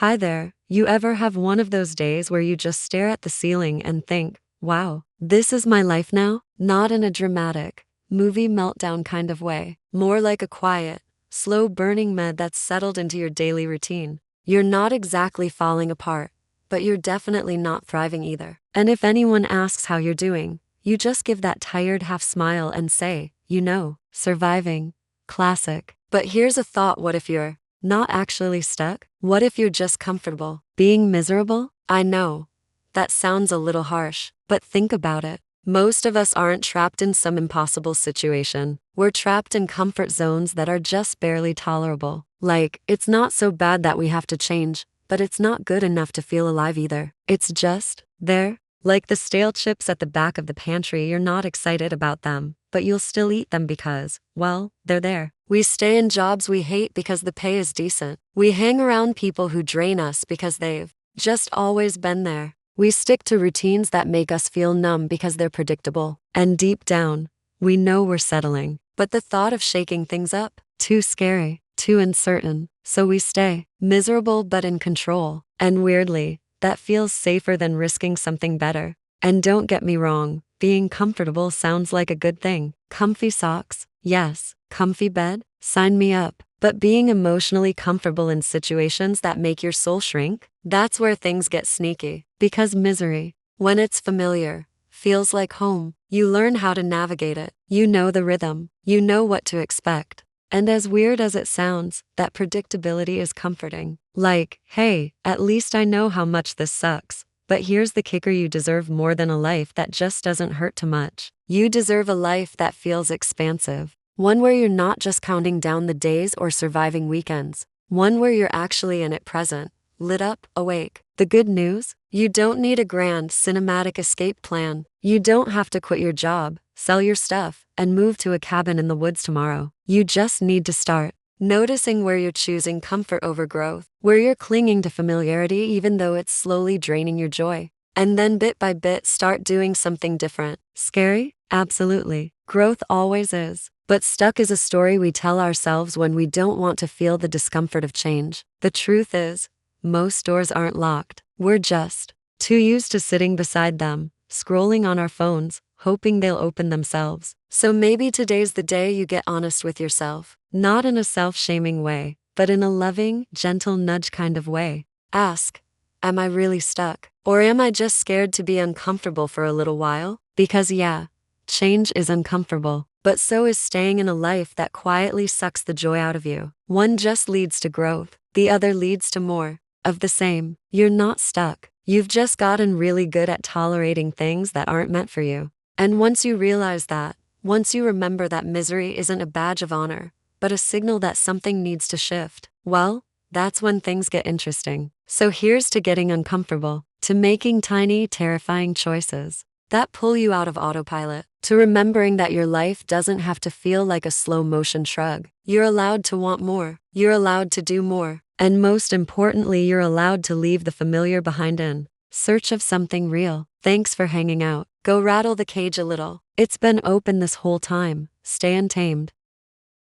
Hi there. You ever have one of those days where you just stare at the ceiling and think, wow, this is my life now? Not in a dramatic, movie meltdown kind of way. More like a quiet, slow burning med that's settled into your daily routine. You're not exactly falling apart, but you're definitely not thriving either. And if anyone asks how you're doing, you just give that tired half smile and say, surviving. Classic. But here's a thought: what if you're not actually stuck? What if you're just comfortable being miserable? I know, that sounds a little harsh, but think about it. Most of us aren't trapped in some impossible situation. We're trapped in comfort zones that are just barely tolerable. Like, it's not so bad that we have to change, but it's not good enough to feel alive either. It's just there. Like the stale chips at the back of the pantry, you're not excited about them, but you'll still eat them because, well, they're there. We stay in jobs we hate because the pay is decent. We hang around people who drain us because they've just always been there. We stick to routines that make us feel numb because they're predictable. And deep down, we know we're settling. But the thought of shaking things up, too scary, too uncertain. So we stay, miserable but in control. And weirdly, that feels safer than risking something better. And don't get me wrong, being comfortable sounds like a good thing. Comfy socks, yes. Comfy bed, sign me up. But being emotionally comfortable in situations that make your soul shrink, that's where things get sneaky. Because misery, when it's familiar, feels like home. You learn how to navigate it. You know the rhythm. You know what to expect. And as weird as it sounds, that predictability is comforting. Like, hey, at least I know how much this sucks. But here's the kicker: you deserve more than a life that just doesn't hurt too much. You deserve a life that feels expansive. One where you're not just counting down the days or surviving weekends. One where you're actually in it, present, lit up, awake. The good news? You don't need a grand, cinematic escape plan. You don't have to quit your job, sell your stuff, and move to a cabin in the woods tomorrow. You just need to start noticing where you're choosing comfort over growth, where you're clinging to familiarity even though it's slowly draining your joy. And then bit by bit start doing something different. Scary? Absolutely. Growth always is. But stuck is a story we tell ourselves when we don't want to feel the discomfort of change. The truth is, most doors aren't locked. We're just too used to sitting beside them, scrolling on our phones, hoping they'll open themselves. So maybe today's the day you get honest with yourself. Not in a self-shaming way, but in a loving, gentle nudge kind of way. Ask, am I really stuck? Or am I just scared to be uncomfortable for a little while? Because yeah, change is uncomfortable. But so is staying in a life that quietly sucks the joy out of you. One just leads to growth, the other leads to more of the same. You're not stuck. You've just gotten really good at tolerating things that aren't meant for you. And once you realize that, once you remember that misery isn't a badge of honor, but a signal that something needs to shift, well, that's when things get interesting. So here's to getting uncomfortable, to making tiny, terrifying choices that pull you out of autopilot, to remembering that your life doesn't have to feel like a slow motion shrug. You're allowed to want more. You're allowed to do more. And most importantly, you're allowed to leave the familiar behind in search of something real. Thanks for hanging out. Go rattle the cage a little. It's been open this whole time. Stay untamed.